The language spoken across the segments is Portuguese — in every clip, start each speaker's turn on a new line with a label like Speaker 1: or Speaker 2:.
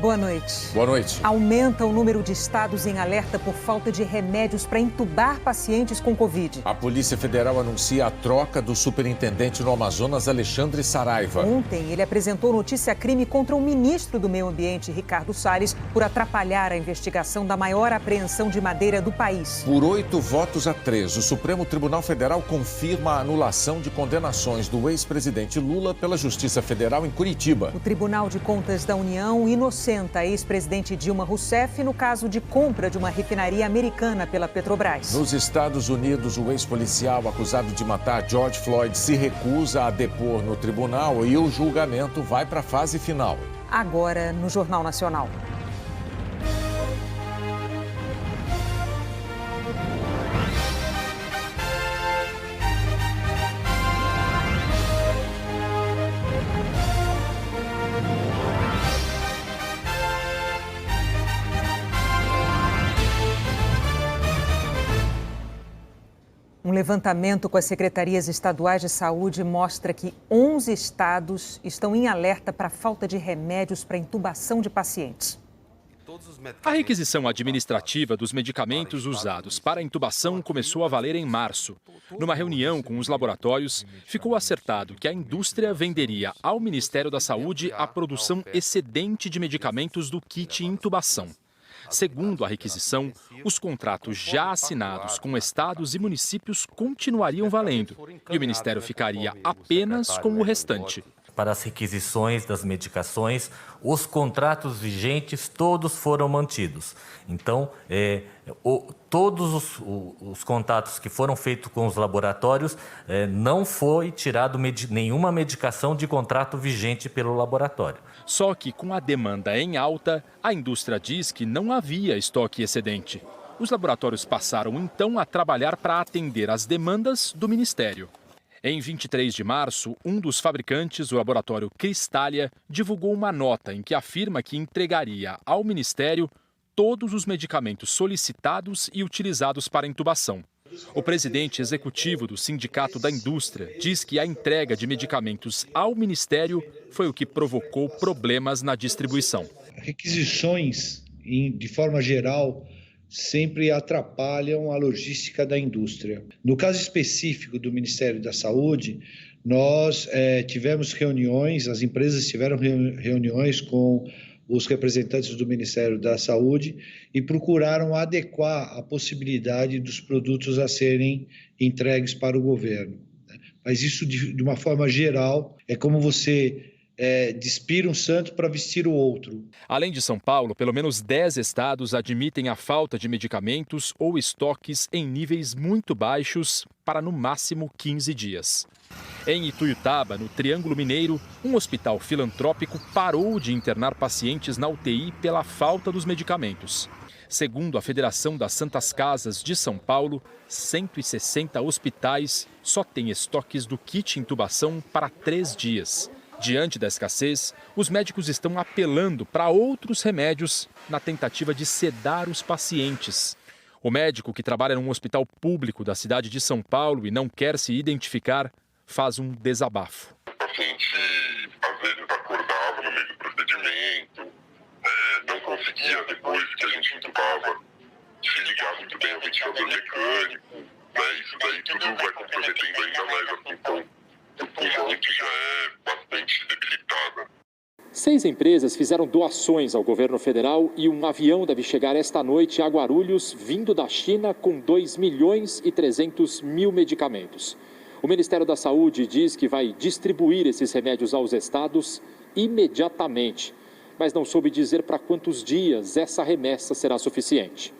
Speaker 1: Boa noite.
Speaker 2: Boa noite.
Speaker 1: Aumenta o número de estados em alerta por falta de remédios para entubar pacientes com Covid.
Speaker 2: A Polícia Federal anuncia a troca do superintendente no Amazonas, Alexandre Saraiva.
Speaker 1: Ontem, ele apresentou notícia-crime contra o ministro do Meio Ambiente, Ricardo Salles, por atrapalhar a investigação da maior apreensão de madeira do país.
Speaker 2: Por 8-3, o Supremo Tribunal Federal confirma a anulação de condenações do ex-presidente Lula pela Justiça Federal em Curitiba.
Speaker 1: O Tribunal de Contas da União inocenta a ex-presidente Dilma Rousseff no caso de compra de uma refinaria americana pela Petrobras.
Speaker 2: Nos Estados Unidos, o ex-policial acusado de matar George Floyd se recusa a depor no tribunal e o julgamento vai para a fase final.
Speaker 1: Agora, no Jornal Nacional. Um levantamento com as secretarias estaduais de saúde mostra que 11 estados estão em alerta para a falta de remédios para intubação de pacientes.
Speaker 3: A requisição administrativa dos medicamentos usados para a intubação começou a valer em março. Numa reunião com os laboratórios, ficou acertado que a indústria venderia ao Ministério da Saúde a produção excedente de medicamentos do kit intubação. Segundo a requisição, os contratos já assinados com estados e municípios continuariam valendo e o Ministério ficaria apenas com o restante.
Speaker 4: Para as requisições das medicações, os contratos vigentes todos foram mantidos. Então, todos os contatos que foram feitos com os laboratórios, não foi tirado nenhuma medicação de contrato vigente pelo laboratório.
Speaker 3: Só que com a demanda em alta, a indústria diz que não havia estoque excedente. Os laboratórios passaram então a trabalhar para atender às demandas do Ministério. Em 23 de março, um dos fabricantes, o laboratório Cristália, divulgou uma nota em que afirma que entregaria ao Ministério todos os medicamentos solicitados e utilizados para intubação. O presidente executivo do Sindicato da Indústria diz que a entrega de medicamentos ao Ministério foi o que provocou problemas na distribuição.
Speaker 5: Requisições, de forma geral, sempre atrapalham a logística da indústria. No caso específico do Ministério da Saúde, nós tivemos reuniões, as empresas tiveram reuniões com os representantes do Ministério da Saúde e procuraram adequar a possibilidade dos produtos a serem entregues para o governo. Mas isso, de uma forma geral, é como você despir um santo para vestir o outro.
Speaker 3: Além de São Paulo, pelo menos 10 estados admitem a falta de medicamentos ou estoques em níveis muito baixos para no máximo 15 dias. Em Ituiutaba, no Triângulo Mineiro, um hospital filantrópico parou de internar pacientes na UTI pela falta dos medicamentos. Segundo a Federação das Santas Casas de São Paulo, 160 hospitais só têm estoques do kit intubação para 3 dias. Diante da escassez, os médicos estão apelando para outros remédios na tentativa de sedar os pacientes. O médico, que trabalha num hospital público da cidade de São Paulo e não quer se identificar, faz um desabafo.
Speaker 6: O paciente, às vezes, acordava no meio do procedimento, não conseguia, depois que a gente entubava, se ligar muito bem ao ventilador mecânico. Isso daí tudo vai comprometendo ainda mais a função do pulmão, que já é bastante debilitada.
Speaker 3: 6 empresas fizeram doações ao governo federal e um avião deve chegar esta noite a Guarulhos, vindo da China, com 2.300.000 medicamentos. O Ministério da Saúde diz que vai distribuir esses remédios aos estados imediatamente, mas não soube dizer para quantos dias essa remessa será suficiente.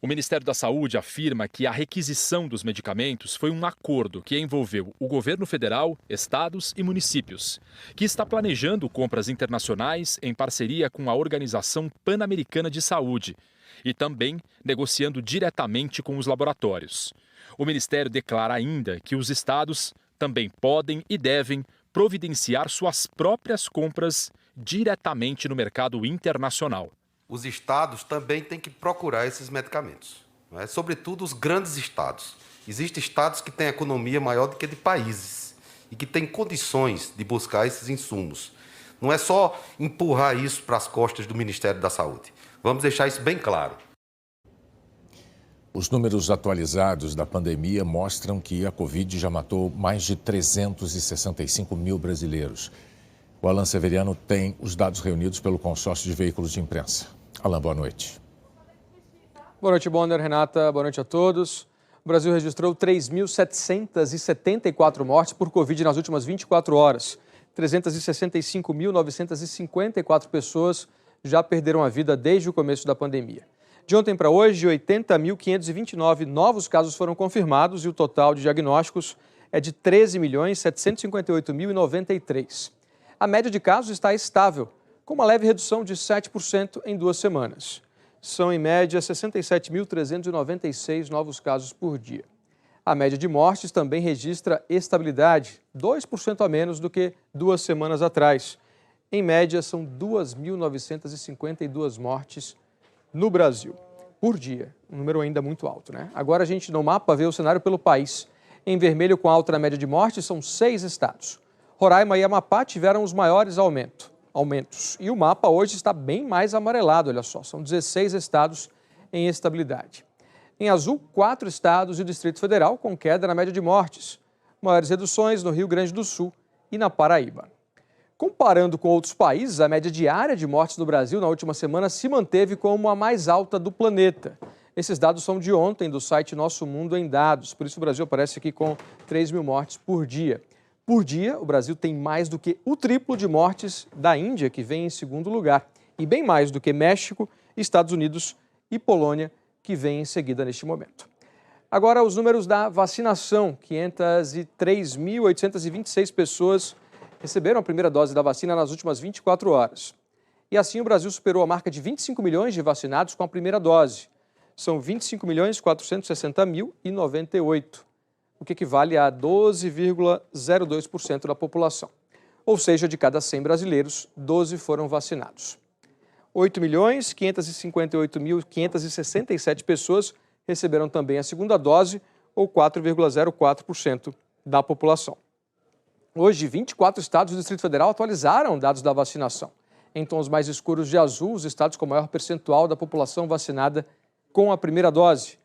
Speaker 3: O Ministério da Saúde afirma que a requisição dos medicamentos foi um acordo que envolveu o governo federal, estados e municípios, que está planejando compras internacionais em parceria com a Organização Pan-Americana de Saúde e também negociando diretamente com os laboratórios. O Ministério declara ainda que os estados também podem e devem providenciar suas próprias compras diretamente no mercado internacional.
Speaker 7: Os estados também têm que procurar esses medicamentos, não é? Sobretudo os grandes estados. Existem estados que têm economia maior do que de países e que têm condições de buscar esses insumos. Não é só empurrar isso para as costas do Ministério da Saúde. Vamos deixar isso bem claro.
Speaker 2: Os números atualizados da pandemia mostram que a Covid já matou mais de 365 mil brasileiros. O Alan Severiano tem os dados reunidos pelo consórcio de veículos de imprensa. Alan, boa noite.
Speaker 8: Boa noite, Bonner, Renata. Boa noite a todos. O Brasil registrou 3.774 mortes por Covid nas últimas 24 horas. 365.954 pessoas já perderam a vida desde o começo da pandemia. De ontem para hoje, 80.529 novos casos foram confirmados e o total de diagnósticos é de 13.158.093. A média de casos está estável, com uma leve redução de 7% em 2 semanas. São, em média, 67.396 novos casos por dia. A média de mortes também registra estabilidade, 2% a menos do que 2 semanas atrás. Em média, são 2.952 mortes no Brasil, por dia. Um número ainda muito alto, né? Agora a gente no mapa vê o cenário pelo país. Em vermelho, com alta na média de mortes, são 6 estados. Roraima e Amapá tiveram os maiores aumentos. E o mapa hoje está bem mais amarelado, olha só. São 16 estados em estabilidade. Em azul, 4 estados e o Distrito Federal com queda na média de mortes. Maiores reduções no Rio Grande do Sul e na Paraíba. Comparando com outros países, a média diária de mortes no Brasil na última semana se manteve como a mais alta do planeta. Esses dados são de ontem, do site Nosso Mundo em Dados. Por isso o Brasil aparece aqui com 3.000 mortes por dia. Por dia, o Brasil tem mais do que o triplo de mortes da Índia, que vem em segundo lugar. E bem mais do que México, Estados Unidos e Polônia, que vem em seguida neste momento. Agora, os números da vacinação. 503.826 pessoas receberam a primeira dose da vacina nas últimas 24 horas. E assim o Brasil superou a marca de 25 milhões de vacinados com a primeira dose. São 25.460.098, o que equivale a 12,02% da população. Ou seja, de cada 100 brasileiros, 12 foram vacinados. 8.558.567 pessoas receberam também a segunda dose, ou 4,04% da população. Hoje, 24 estados do Distrito Federal atualizaram dados da vacinação. Em tons mais escuros de azul, os estados com maior percentual da população vacinada com a primeira dose.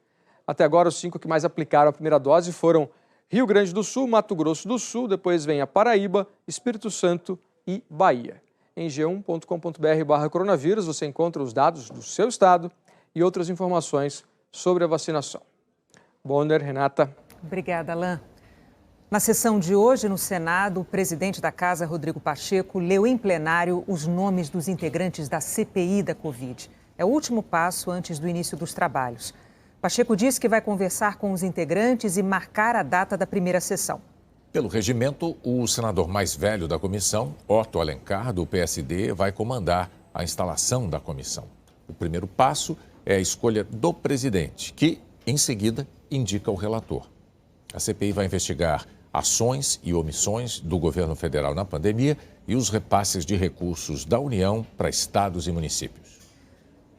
Speaker 8: Até agora, os 5 que mais aplicaram a primeira dose foram Rio Grande do Sul, Mato Grosso do Sul, depois vem a Paraíba, Espírito Santo e Bahia. Em g1.com.br/coronavírus você encontra os dados do seu estado e outras informações sobre a vacinação. Bonner, Renata.
Speaker 1: Obrigada, Alain. Na sessão de hoje, no Senado, o presidente da Casa, Rodrigo Pacheco, leu em plenário os nomes dos integrantes da CPI da Covid. É o último passo antes do início dos trabalhos. Pacheco disse que vai conversar com os integrantes e marcar a data da primeira sessão.
Speaker 2: Pelo regimento, o senador mais velho da comissão, Otto Alencar, do PSD, vai comandar a instalação da comissão. O primeiro passo é a escolha do presidente, que, em seguida, indica o relator. A CPI vai investigar ações e omissões do governo federal na pandemia e os repasses de recursos da União para estados e municípios.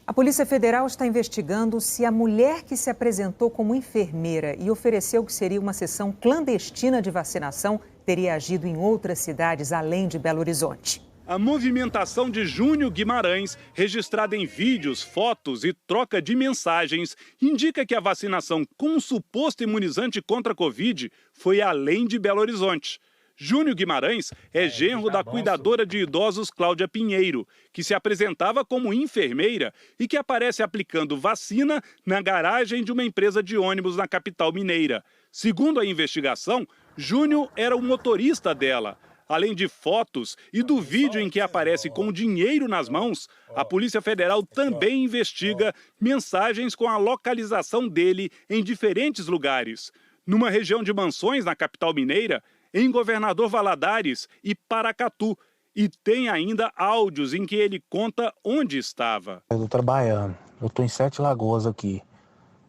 Speaker 1: A Polícia Federal está investigando se a mulher que se apresentou como enfermeira e ofereceu que seria uma sessão clandestina de vacinação teria agido em outras cidades além de Belo Horizonte.
Speaker 9: A movimentação de Júnior Guimarães, registrada em vídeos, fotos e troca de mensagens, indica que a vacinação com um suposto imunizante contra a Covid foi além de Belo Horizonte. Júnior Guimarães é genro da cuidadora de idosos Cláudia Pinheiro, que se apresentava como enfermeira e que aparece aplicando vacina na garagem de uma empresa de ônibus na capital mineira. Segundo a investigação, Júnior era o motorista dela. Além de fotos e do vídeo em que aparece com dinheiro nas mãos, a Polícia Federal também investiga mensagens com a localização dele em diferentes lugares. Numa região de Mansões, na capital mineira, em Governador Valadares e Paracatu. E tem ainda áudios em que ele conta onde estava.
Speaker 10: Eu estou trabalhando, eu estou em 7 Lagoas aqui,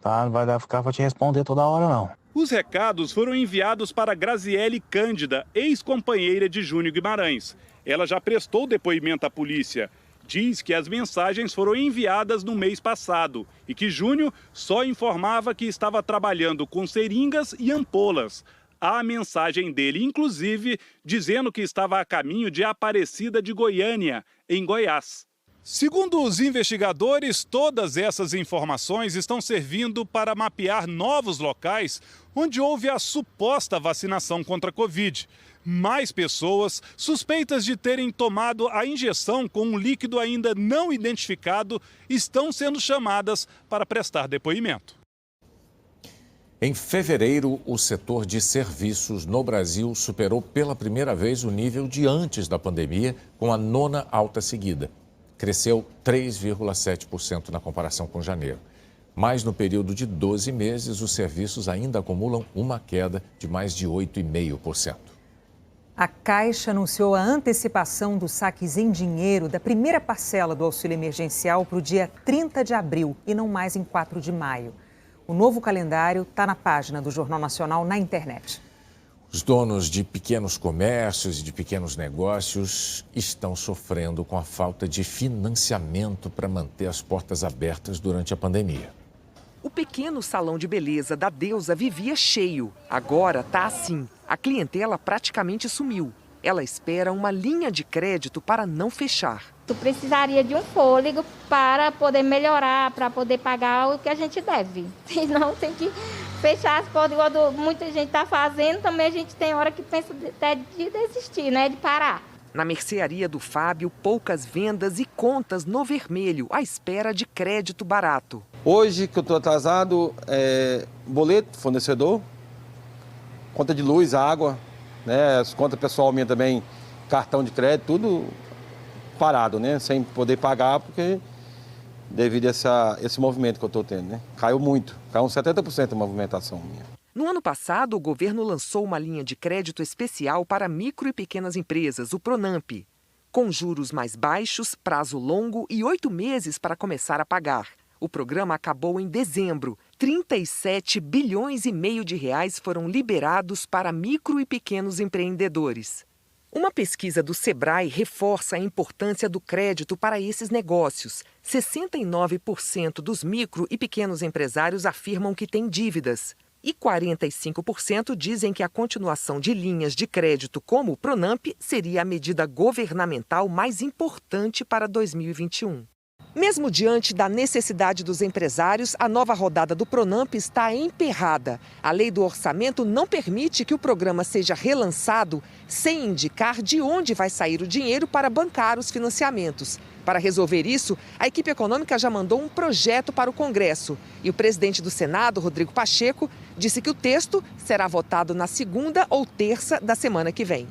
Speaker 10: tá? Não vai dar ficar para te responder toda hora, não.
Speaker 9: Os recados foram enviados para Graziele Cândida, ex-companheira de Júnior Guimarães. Ela já prestou depoimento à polícia. Diz que as mensagens foram enviadas no mês passado e que Júnior só informava que estava trabalhando com seringas e ampolas. à mensagem dele, inclusive dizendo que estava a caminho de Aparecida de Goiânia, em Goiás. Segundo os investigadores, todas essas informações estão servindo para mapear novos locais onde houve a suposta vacinação contra a Covid. Mais pessoas suspeitas de terem tomado a injeção com um líquido ainda não identificado estão sendo chamadas para prestar depoimento.
Speaker 2: Em fevereiro, o setor de serviços no Brasil superou pela primeira vez o nível de antes da pandemia, com a 9ª alta seguida. Cresceu 3,7% na comparação com janeiro. Mas no período de 12 meses, os serviços ainda acumulam uma queda de mais de 8,5%.
Speaker 1: A Caixa anunciou a antecipação dos saques em dinheiro da primeira parcela do auxílio emergencial para o dia 30 de abril e não mais em 4 de maio. O novo calendário está na página do Jornal Nacional na internet.
Speaker 2: Os donos de pequenos comércios e de pequenos negócios estão sofrendo com a falta de financiamento para manter as portas abertas durante a pandemia.
Speaker 11: O pequeno salão de beleza da Deusa vivia cheio. Agora tá assim. A clientela praticamente sumiu. Ela espera uma linha de crédito para não fechar.
Speaker 12: Tu precisaria de um fôlego para poder melhorar, para poder pagar o que a gente deve. Senão tem que fechar as portas, igual muita gente está fazendo, também a gente tem hora que pensa até de desistir, né, de parar.
Speaker 11: Na mercearia do Fábio, poucas vendas e contas no vermelho, à espera de crédito barato.
Speaker 13: Hoje que eu estou atrasado, boleto, fornecedor, conta de luz, água, né, as contas pessoal minha também, cartão de crédito, tudo parado, né, sem poder pagar, porque devido a esse movimento que eu estou tendo, né, caiu muito, caiu uns 70% a movimentação minha.
Speaker 11: No ano passado, o governo lançou uma linha de crédito especial para micro e pequenas empresas, o Pronamp, com juros mais baixos, prazo longo e 8 meses para começar a pagar. O programa acabou em dezembro. 37 bilhões e meio de reais foram liberados para micro e pequenos empreendedores. Uma pesquisa do Sebrae reforça a importância do crédito para esses negócios. 69% dos micro e pequenos empresários afirmam que têm dívidas. E 45% dizem que a continuação de linhas de crédito como o Pronamp seria a medida governamental mais importante para 2021. Mesmo diante da necessidade dos empresários, a nova rodada do Pronamp está emperrada. A lei do orçamento não permite que o programa seja relançado sem indicar de onde vai sair o dinheiro para bancar os financiamentos. Para resolver isso, a equipe econômica já mandou um projeto para o Congresso. E o presidente do Senado, Rodrigo Pacheco, disse que o texto será votado na segunda ou terça da semana que vem.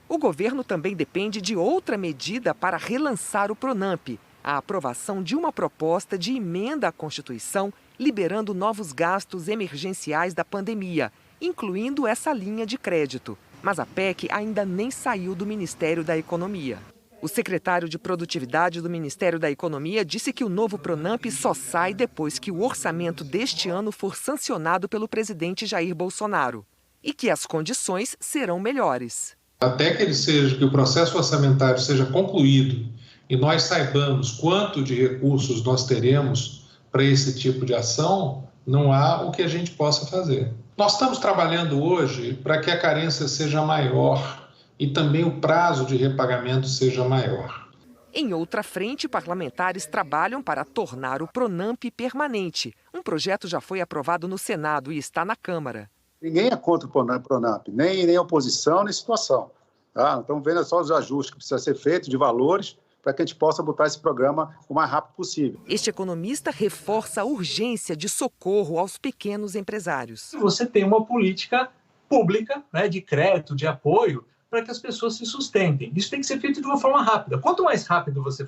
Speaker 11: O governo também depende de outra medida para relançar o Pronamp: a aprovação de uma proposta de emenda à Constituição liberando novos gastos emergenciais da pandemia, incluindo essa linha de crédito. Mas a PEC ainda nem saiu do Ministério da Economia. O secretário de Produtividade do Ministério da Economia disse que o novo Pronamp só sai depois que o orçamento deste ano for sancionado pelo presidente Jair Bolsonaro e que as condições serão melhores.
Speaker 14: Até que o processo orçamentário seja concluído e nós saibamos quanto de recursos nós teremos para esse tipo de ação, não há o que a gente possa fazer. Nós estamos trabalhando hoje para que a carência seja maior e também o prazo de repagamento seja maior.
Speaker 11: Em outra frente, parlamentares trabalham para tornar o Pronamp permanente. Um projeto já foi aprovado no Senado e está na Câmara.
Speaker 15: Ninguém é contra o Pronamp, nem oposição, nem situação. Tá? Estamos vendo só os ajustes que precisam ser feitos de valores para que a gente possa botar esse programa o mais rápido possível.
Speaker 11: Este economista reforça a urgência de socorro aos pequenos empresários.
Speaker 16: Você tem uma política pública, né, de crédito, de apoio, para que as pessoas se sustentem. Isso tem que ser feito de uma forma rápida. Quanto mais rápido você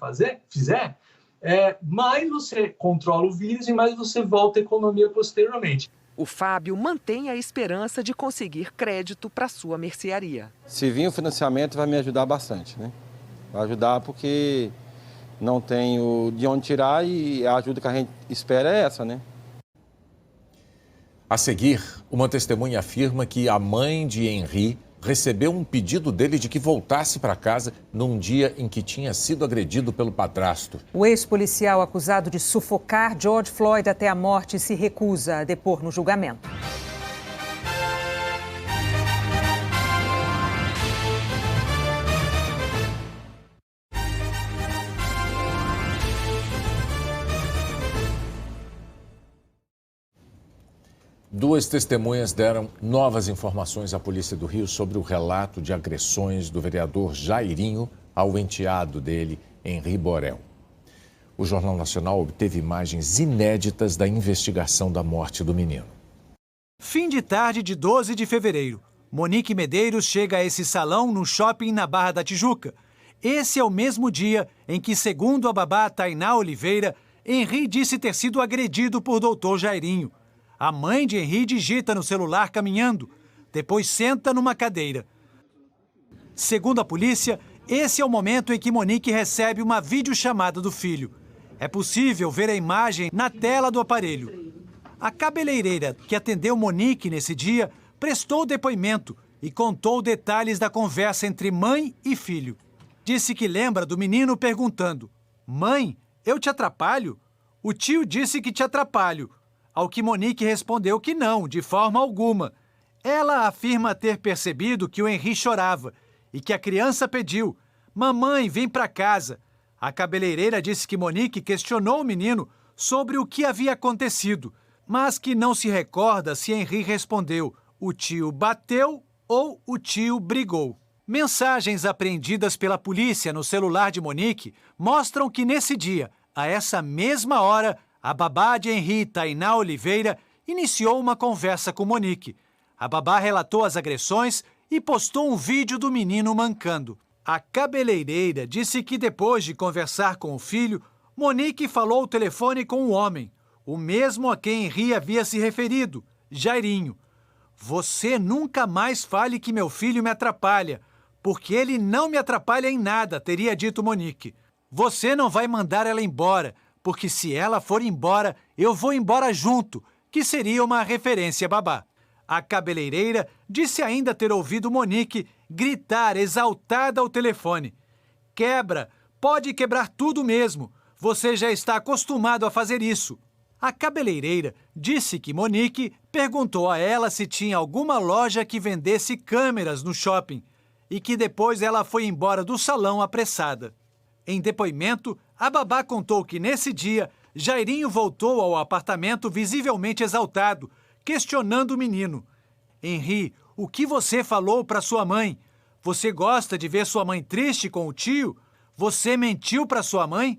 Speaker 16: fizer, mais você controla o vírus e mais você volta à economia posteriormente.
Speaker 11: O Fábio mantém a esperança de conseguir crédito para sua mercearia.
Speaker 13: Se vir o financiamento, vai me ajudar bastante, né? Vai ajudar porque não tenho de onde tirar e a ajuda que a gente espera é essa, né?
Speaker 2: A seguir, uma testemunha afirma que a mãe de Henri recebeu um pedido dele de que voltasse para casa num dia em que tinha sido agredido pelo padrasto.
Speaker 1: O ex-policial acusado de sufocar George Floyd até a morte se recusa a depor no julgamento.
Speaker 2: Duas testemunhas deram novas informações à Polícia do Rio sobre o relato de agressões do vereador Jairinho ao enteado dele, Henri Borel. O Jornal Nacional obteve imagens inéditas da investigação da morte do menino.
Speaker 17: Fim de tarde de 12 de fevereiro. Monique Medeiros chega a esse salão no shopping na Barra da Tijuca. Esse é o mesmo dia em que, segundo a babá Tainá Oliveira, Henri disse ter sido agredido por doutor Jairinho. A mãe de Henri digita no celular caminhando, depois senta numa cadeira. Segundo a polícia, esse é o momento em que Monique recebe uma videochamada do filho. É possível ver a imagem na tela do aparelho. A cabeleireira que atendeu Monique nesse dia prestou depoimento e contou detalhes da conversa entre mãe e filho. Disse que lembra do menino perguntando: "Mãe, eu te atrapalho?" O tio disse que te atrapalho, ao que Monique respondeu que não, de forma alguma. Ela afirma ter percebido que o Henri chorava e que a criança pediu: "Mamãe, vem para casa." A cabeleireira disse que Monique questionou o menino sobre o que havia acontecido, mas que não se recorda se Henri respondeu: "O tio bateu" ou "o tio brigou." Mensagens apreendidas pela polícia no celular de Monique mostram que nesse dia, a essa mesma hora, a babá de Henri, Tainá Oliveira, iniciou uma conversa com Monique. A babá relatou as agressões e postou um vídeo do menino mancando. A cabeleireira disse que depois de conversar com o filho, Monique falou ao telefone com um homem, o mesmo a quem Henri havia se referido, Jairinho. "Você nunca mais fale que meu filho me atrapalha, porque ele não me atrapalha em nada", teria dito Monique. "Você não vai mandar ela embora, porque se ela for embora, eu vou embora junto", que seria uma referência a babá. A cabeleireira disse ainda ter ouvido Monique gritar exaltada ao telefone: "Quebra, pode quebrar tudo mesmo, você já está acostumado a fazer isso." A cabeleireira disse que Monique perguntou a ela se tinha alguma loja que vendesse câmeras no shopping e que depois ela foi embora do salão apressada. Em depoimento, a babá contou que nesse dia, Jairinho voltou ao apartamento visivelmente exaltado, questionando o menino: "Henri, o que você falou para sua mãe? Você gosta de ver sua mãe triste com o tio? Você mentiu para sua mãe?"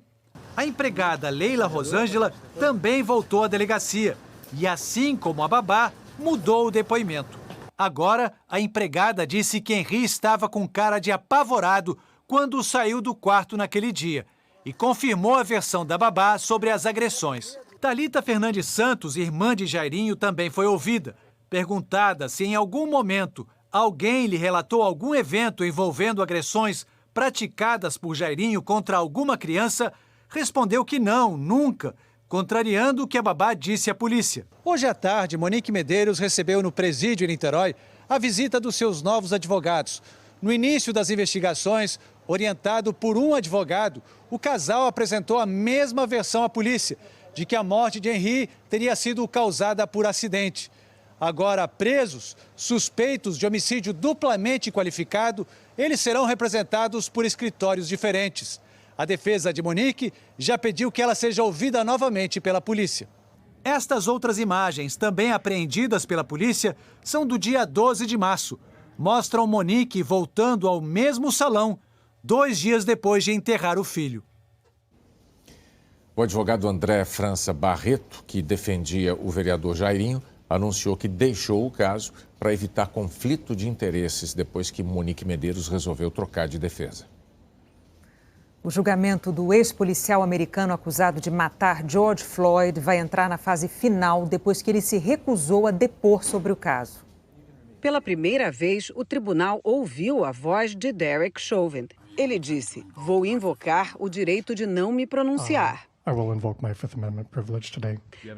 Speaker 17: A empregada Leila Rosângela também voltou à delegacia e, assim como a babá, mudou o depoimento. Agora, a empregada disse que Henri estava com cara de apavorado quando saiu do quarto naquele dia e confirmou a versão da babá sobre as agressões. Thalita Fernandes Santos, irmã de Jairinho, também foi ouvida. Perguntada se em algum momento alguém lhe relatou algum evento envolvendo agressões praticadas por Jairinho contra alguma criança, respondeu que não, nunca, contrariando o que a babá disse à polícia. Hoje à tarde, Monique Medeiros recebeu no presídio em Niterói a visita dos seus novos advogados. No início das investigações, orientado por um advogado, o casal apresentou a mesma versão à polícia, de que a morte de Henri teria sido causada por acidente. Agora presos, suspeitos de homicídio duplamente qualificado, eles serão representados por escritórios diferentes. A defesa de Monique já pediu que ela seja ouvida novamente pela polícia. Estas outras imagens, também apreendidas pela polícia, são do dia 12 de março. Mostram Monique voltando ao mesmo salão, 2 dias depois de enterrar o filho.
Speaker 2: O advogado André França Barreto, que defendia o vereador Jairinho, anunciou que deixou o caso para evitar conflito de interesses depois que Monique Medeiros resolveu trocar de defesa.
Speaker 1: O julgamento do ex-policial americano acusado de matar George Floyd vai entrar na fase final depois que ele se recusou a depor sobre o caso.
Speaker 18: Pela primeira vez, o tribunal ouviu a voz de Derek Chauvin. Ele disse: "Vou invocar o direito de não me pronunciar."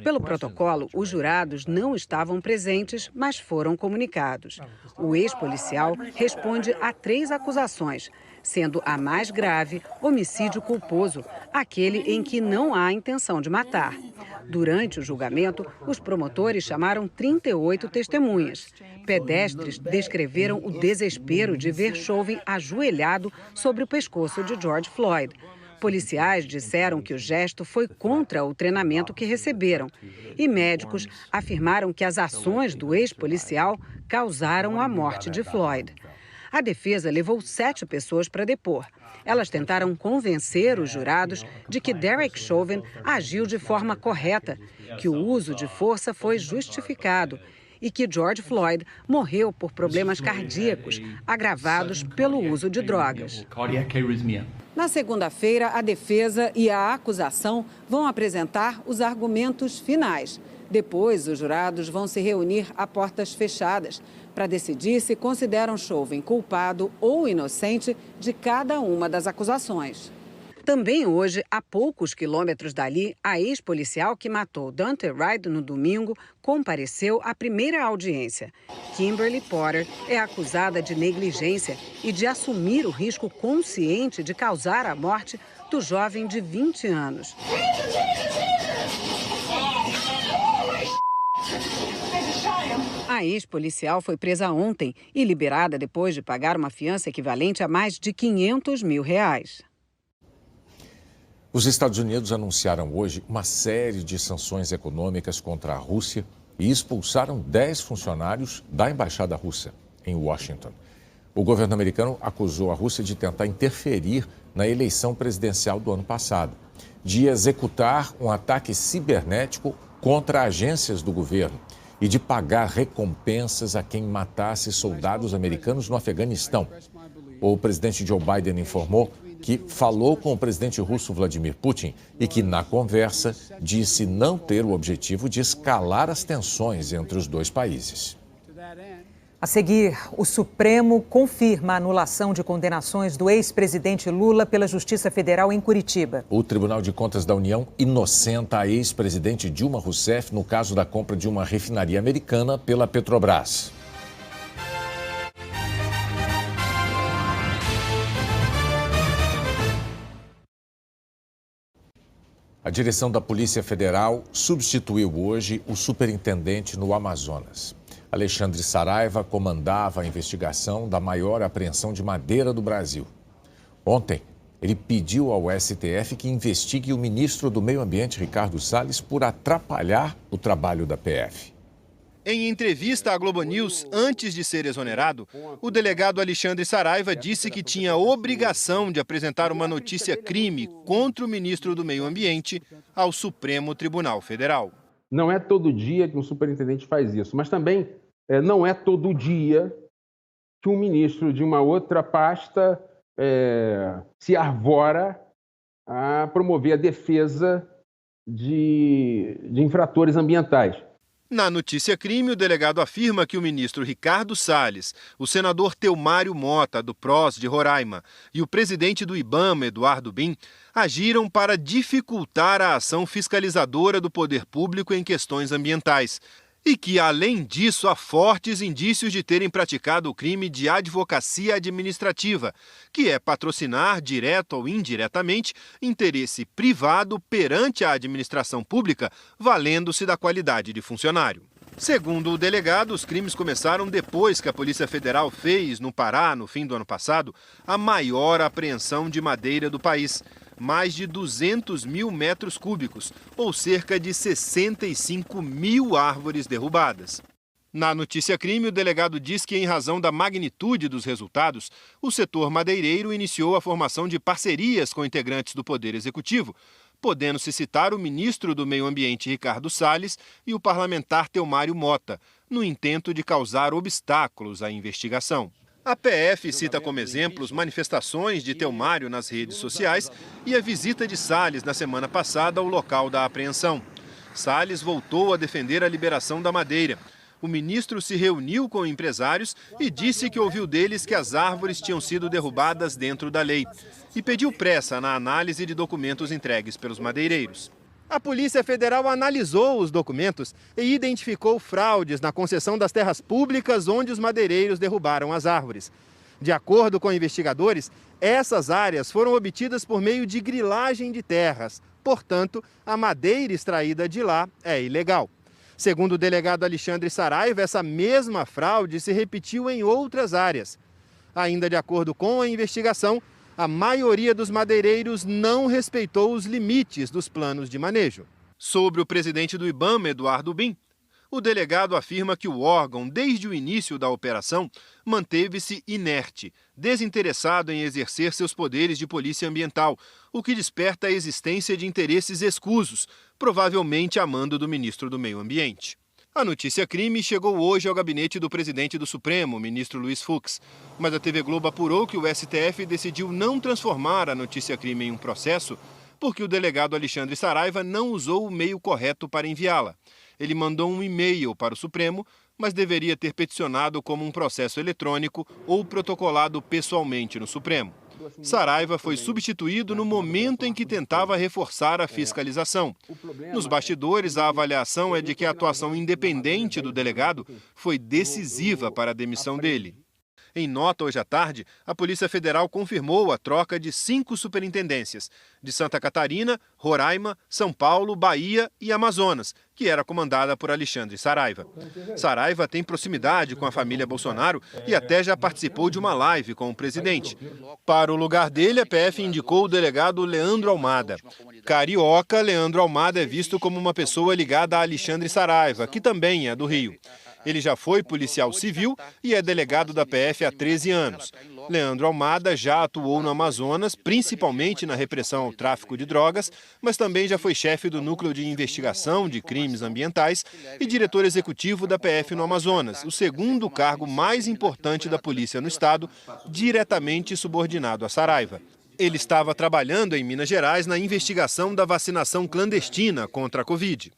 Speaker 18: Pelo protocolo, os jurados não estavam presentes, mas foram comunicados. O ex-policial responde a 3 acusações, sendo a mais grave homicídio culposo, aquele em que não há intenção de matar. Durante o julgamento, os promotores chamaram 38 testemunhas. Pedestres descreveram o desespero de ver Chauvin ajoelhado sobre o pescoço de George Floyd. Policiais disseram que o gesto foi contra o treinamento que receberam. E médicos afirmaram que as ações do ex-policial causaram a morte de Floyd. A defesa levou 7 pessoas para depor. Elas tentaram convencer os jurados de que Derek Chauvin agiu de forma correta, que o uso de força foi justificado e que George Floyd morreu por problemas cardíacos agravados pelo uso de drogas. Na segunda-feira, a defesa e a acusação vão apresentar os argumentos finais. Depois, os jurados vão se reunir a portas fechadas para decidir se consideram Chauvin culpado ou inocente de cada uma das acusações. Também hoje, a poucos quilômetros dali, a ex-policial que matou Daunte Wright no domingo compareceu à primeira audiência. Kimberly Potter é acusada de negligência e de assumir o risco consciente de causar a morte do jovem de 20 anos. A ex-policial foi presa ontem e liberada depois de pagar uma fiança equivalente a mais de R$500 mil.
Speaker 2: Os Estados Unidos anunciaram hoje uma série de sanções econômicas contra a Rússia e expulsaram 10 funcionários da embaixada russa em Washington. O governo americano acusou a Rússia de tentar interferir na eleição presidencial do ano passado, de executar um ataque cibernético contra agências do governo e de pagar recompensas a quem matasse soldados americanos no Afeganistão. O presidente Joe Biden informou que falou com o presidente russo Vladimir Putin e que, na conversa, disse não ter o objetivo de escalar as tensões entre os dois países.
Speaker 1: A seguir, o Supremo confirma a anulação de condenações do ex-presidente Lula pela Justiça Federal em Curitiba.
Speaker 2: O Tribunal de Contas da União inocenta a ex-presidente Dilma Rousseff no caso da compra de uma refinaria americana pela Petrobras. A direção da Polícia Federal substituiu hoje o superintendente no Amazonas. Alexandre Saraiva comandava a investigação da maior apreensão de madeira do Brasil. Ontem, ele pediu ao STF que investigue o ministro do Meio Ambiente, Ricardo Salles, por atrapalhar o trabalho da PF.
Speaker 19: Em entrevista à Globo News, antes de ser exonerado, o delegado Alexandre Saraiva disse que tinha obrigação de apresentar uma notícia-crime contra o ministro do Meio Ambiente ao Supremo Tribunal Federal.
Speaker 20: Não é todo dia que um superintendente faz isso, mas também não é todo dia que um ministro de uma outra pasta se arvora a promover a defesa de infratores ambientais.
Speaker 19: Na notícia-crime, o delegado afirma que o ministro Ricardo Salles, o senador Telmário Mota, do PROS de Roraima, e o presidente do IBAMA, Eduardo Bin, agiram para dificultar a ação fiscalizadora do poder público em questões ambientais. E que, além disso, há fortes indícios de terem praticado o crime de advocacia administrativa, que é patrocinar, direto ou indiretamente, interesse privado perante a administração pública, valendo-se da qualidade de funcionário. Segundo o delegado, os crimes começaram depois que a Polícia Federal fez, no Pará, no fim do ano passado, a maior apreensão de madeira do país. Mais de 200 mil metros cúbicos, ou cerca de 65 mil árvores derrubadas. Na notícia-crime, o delegado diz que, em razão da magnitude dos resultados, o setor madeireiro iniciou a formação de parcerias com integrantes do Poder Executivo, podendo-se citar o ministro do Meio Ambiente, Ricardo Salles, e o parlamentar Telmário Mota, no intento de causar obstáculos à investigação. A PF cita como exemplos manifestações de Telmário nas redes sociais e a visita de Salles na semana passada ao local da apreensão. Salles voltou a defender a liberação da madeira. O ministro se reuniu com empresários e disse que ouviu deles que as árvores tinham sido derrubadas dentro da lei e pediu pressa na análise de documentos entregues pelos madeireiros. A Polícia Federal analisou os documentos e identificou fraudes na concessão das terras públicas onde os madeireiros derrubaram as árvores. De acordo com investigadores, essas áreas foram obtidas por meio de grilagem de terras. Portanto, a madeira extraída de lá é ilegal. Segundo o delegado Alexandre Saraiva, essa mesma fraude se repetiu em outras áreas. Ainda de acordo com a investigação, a maioria dos madeireiros não respeitou os limites dos planos de manejo. Sobre o presidente do IBAMA, Eduardo Bin, o delegado afirma que o órgão, desde o início da operação, manteve-se inerte, desinteressado em exercer seus poderes de polícia ambiental, o que desperta a existência de interesses escusos, provavelmente a mando do ministro do Meio Ambiente. A notícia crime chegou hoje ao gabinete do presidente do Supremo, ministro Luiz Fux, mas a TV Globo apurou que o STF decidiu não transformar a notícia crime em um processo porque o delegado Alexandre Saraiva não usou o meio correto para enviá-la. Ele mandou um e-mail para o Supremo, mas deveria ter peticionado como um processo eletrônico ou protocolado pessoalmente no Supremo. Saraiva foi substituído no momento em que tentava reforçar a fiscalização. Nos bastidores, a avaliação é de que a atuação independente do delegado foi decisiva para a demissão dele. Em nota hoje à tarde, a Polícia Federal confirmou a troca de 5 superintendências, de Santa Catarina, Roraima, São Paulo, Bahia e Amazonas, que era comandada por Alexandre Saraiva. Saraiva tem proximidade com a família Bolsonaro e até já participou de uma live com o presidente. Para o lugar dele, a PF indicou o delegado Leandro Almada. Carioca, Leandro Almada é visto como uma pessoa ligada a Alexandre Saraiva, que também é do Rio. Ele já foi policial civil e é delegado da PF há 13 anos. Leandro Almada já atuou no Amazonas, principalmente na repressão ao tráfico de drogas, mas também já foi chefe do Núcleo de Investigação de Crimes Ambientais e diretor executivo da PF no Amazonas, o segundo cargo mais importante da polícia no estado, diretamente subordinado a Saraiva. Ele estava trabalhando em Minas Gerais na investigação da vacinação clandestina contra a Covid.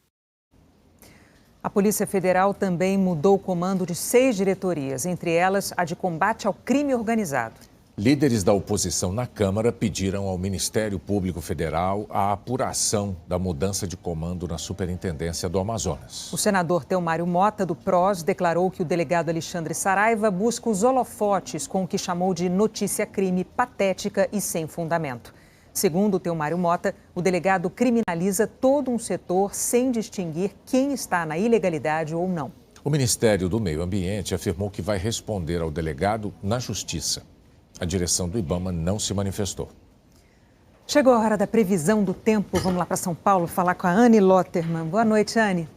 Speaker 1: A Polícia Federal também mudou o comando de 6 diretorias, entre elas a de combate ao crime organizado.
Speaker 2: Líderes da oposição na Câmara pediram ao Ministério Público Federal a apuração da mudança de comando na Superintendência do Amazonas.
Speaker 1: O senador Telmário Mota, do PROS, declarou que o delegado Alexandre Saraiva busca os holofotes com o que chamou de notícia-crime patética e sem fundamento. Segundo o Telmário Mota, o delegado criminaliza todo um setor sem distinguir quem está na ilegalidade ou não.
Speaker 2: O Ministério do Meio Ambiente afirmou que vai responder ao delegado na Justiça. A direção do IBAMA não se manifestou.
Speaker 1: Chegou a hora da previsão do tempo. Vamos lá para São Paulo falar com a Anne Lotterman. Boa noite, Anne.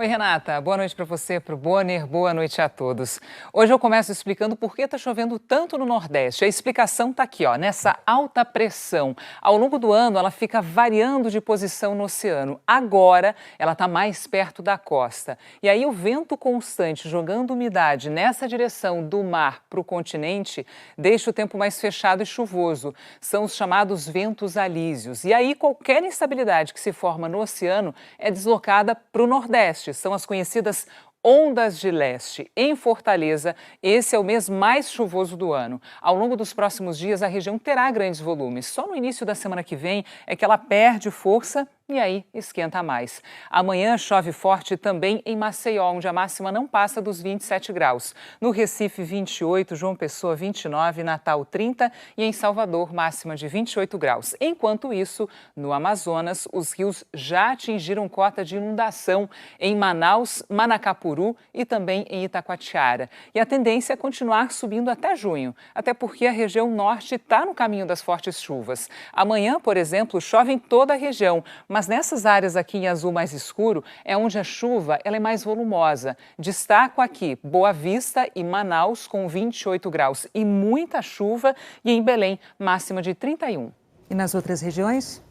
Speaker 21: Oi, Renata. Boa noite para você, para o Bonner. Boa noite a todos. Hoje eu começo explicando por que está chovendo tanto no Nordeste. A explicação está aqui, ó, nessa alta pressão. Ao longo do ano, ela fica variando de posição no oceano. Agora, ela está mais perto da costa. E aí, o vento constante jogando umidade nessa direção do mar para o continente deixa o tempo mais fechado e chuvoso. São os chamados ventos alísios. E aí, qualquer instabilidade que se forma no oceano é deslocada para o Nordeste. São as conhecidas ondas de leste. Em Fortaleza, esse é o mês mais chuvoso do ano. Ao longo dos próximos dias, a região terá grandes volumes. Só no início da semana que vem é que ela perde força e aí esquenta mais. Amanhã chove forte também em Maceió, onde a máxima não passa dos 27 graus. No Recife, 28, João Pessoa, 29, Natal, 30 e em Salvador, máxima de 28 graus. Enquanto isso, no Amazonas, os rios já atingiram cota de inundação em Manaus, Manacapuru e também em Itacoatiara. E a tendência é continuar subindo até junho, até porque a região norte está no caminho das fortes chuvas. Amanhã, por exemplo, chove em toda a região, mas nessas áreas aqui em azul mais escuro é onde a chuva ela é mais volumosa. Destaco aqui Boa Vista e Manaus com 28 graus e muita chuva e em Belém máxima de 31.
Speaker 1: E nas outras regiões?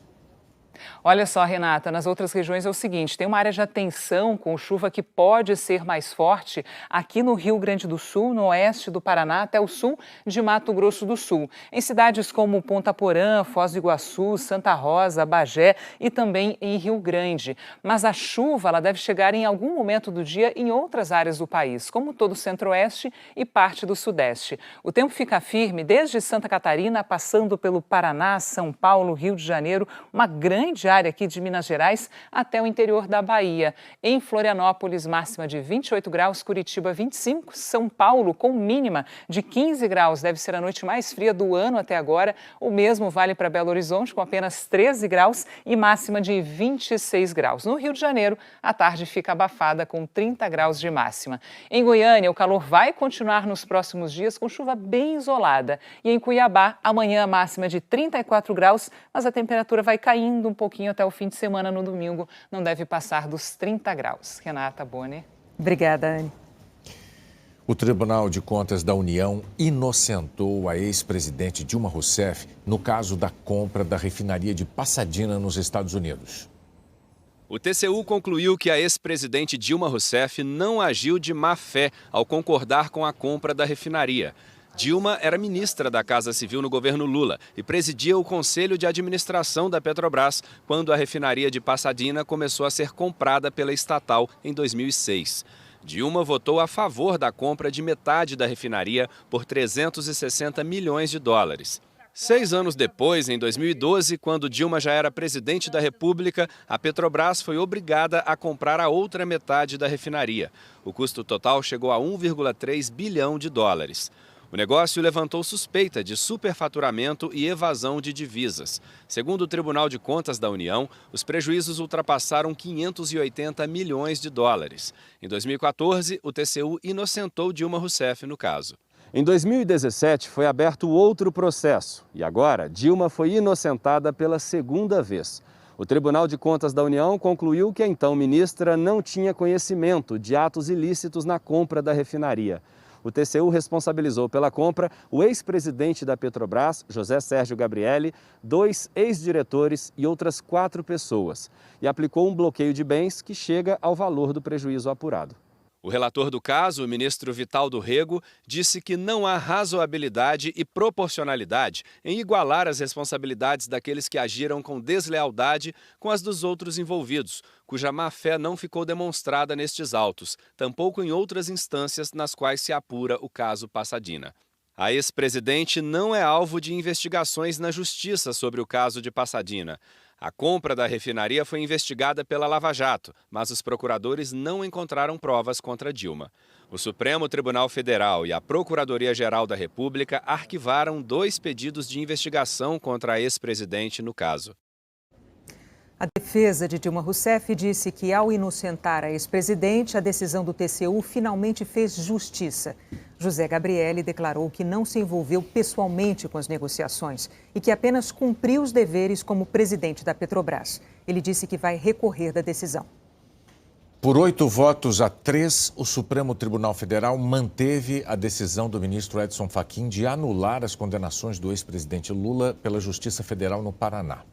Speaker 21: Olha só, Renata, nas outras regiões é o seguinte, tem uma área de atenção com chuva que pode ser mais forte aqui no Rio Grande do Sul, no oeste do Paraná até o sul de Mato Grosso do Sul. Em cidades como Ponta Porã, Foz do Iguaçu, Santa Rosa, Bagé e também em Rio Grande. Mas a chuva ela deve chegar em algum momento do dia em outras áreas do país, como todo o centro-oeste e parte do sudeste. O tempo fica firme desde Santa Catarina, passando pelo Paraná, São Paulo, Rio de Janeiro, uma grande intermediária aqui de Minas Gerais até o interior da Bahia. Em Florianópolis, máxima de 28 graus, Curitiba 25, São Paulo com mínima de 15 graus. Deve ser a noite mais fria do ano até agora. O mesmo vale para Belo Horizonte, com apenas 13 graus e máxima de 26 graus. No Rio de Janeiro, a tarde fica abafada com 30 graus de máxima. Em Goiânia, o calor vai continuar nos próximos dias com chuva bem isolada. E em Cuiabá, amanhã a máxima de 34 graus, mas a temperatura vai caindo um pouquinho até o fim de semana. No domingo não deve passar dos 30 graus. Renata Bonner.
Speaker 1: Obrigada, Anne.
Speaker 2: O Tribunal de Contas da União inocentou a ex-presidente Dilma Rousseff no caso da compra da refinaria de Pasadena, nos Estados Unidos.
Speaker 4: O TCU concluiu que a ex-presidente Dilma Rousseff não agiu de má fé ao concordar com a compra da refinaria. Dilma era ministra da Casa Civil no governo Lula e presidia o Conselho de Administração da Petrobras quando a refinaria de Pasadena começou a ser comprada pela estatal em 2006. Dilma votou a favor da compra de metade da refinaria por 360 milhões de dólares. 6 anos depois, em 2012, quando Dilma já era presidente da República, a Petrobras foi obrigada a comprar a outra metade da refinaria. O custo total chegou a 1,3 bilhão de dólares. O negócio levantou suspeita de superfaturamento e evasão de divisas. Segundo o Tribunal de Contas da União, os prejuízos ultrapassaram 580 milhões de dólares. Em 2014, o TCU inocentou Dilma Rousseff no caso.
Speaker 22: Em 2017, foi aberto outro processo e agora Dilma foi inocentada pela segunda vez. O Tribunal de Contas da União concluiu que a então ministra não tinha conhecimento de atos ilícitos na compra da refinaria. O TCU responsabilizou pela compra o ex-presidente da Petrobras, José Sérgio Gabrielli, 2 ex-diretores e outras 4 pessoas, e aplicou um bloqueio de bens que chega ao valor do prejuízo apurado.
Speaker 4: O relator do caso, o ministro Vital do Rego, disse que não há razoabilidade e proporcionalidade em igualar as responsabilidades daqueles que agiram com deslealdade com as dos outros envolvidos, cuja má-fé não ficou demonstrada nestes autos, tampouco em outras instâncias nas quais se apura o caso Pasadena. A ex-presidente não é alvo de investigações na justiça sobre o caso de Pasadena. A compra da refinaria foi investigada pela Lava Jato, mas os procuradores não encontraram provas contra Dilma. O Supremo Tribunal Federal e a Procuradoria-Geral da República arquivaram 2 pedidos de investigação contra a ex-presidente no caso.
Speaker 1: A defesa de Dilma Rousseff disse que, ao inocentar a ex-presidente, a decisão do TCU finalmente fez justiça. José Gabrielli declarou que não se envolveu pessoalmente com as negociações e que apenas cumpriu os deveres como presidente da Petrobras. Ele disse que vai recorrer da decisão.
Speaker 2: Por 8-3, o Supremo Tribunal Federal manteve a decisão do ministro Edson Fachin de anular as condenações do ex-presidente Lula pela Justiça Federal no Paraná.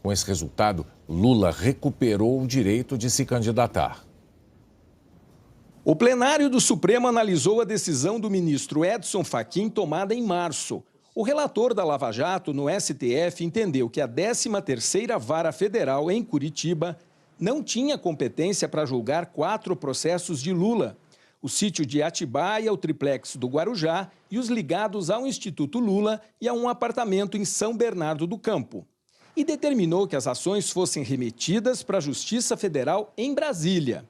Speaker 2: Com esse resultado, Lula recuperou o direito de se candidatar.
Speaker 23: O plenário do Supremo analisou a decisão do ministro Edson Fachin tomada em março. O relator da Lava Jato no STF entendeu que a 13ª Vara Federal em Curitiba não tinha competência para julgar 4 processos de Lula: o sítio de Atibaia, o triplex do Guarujá e os ligados ao Instituto Lula e a um apartamento em São Bernardo do Campo. E determinou que as ações fossem remetidas para a Justiça Federal em Brasília.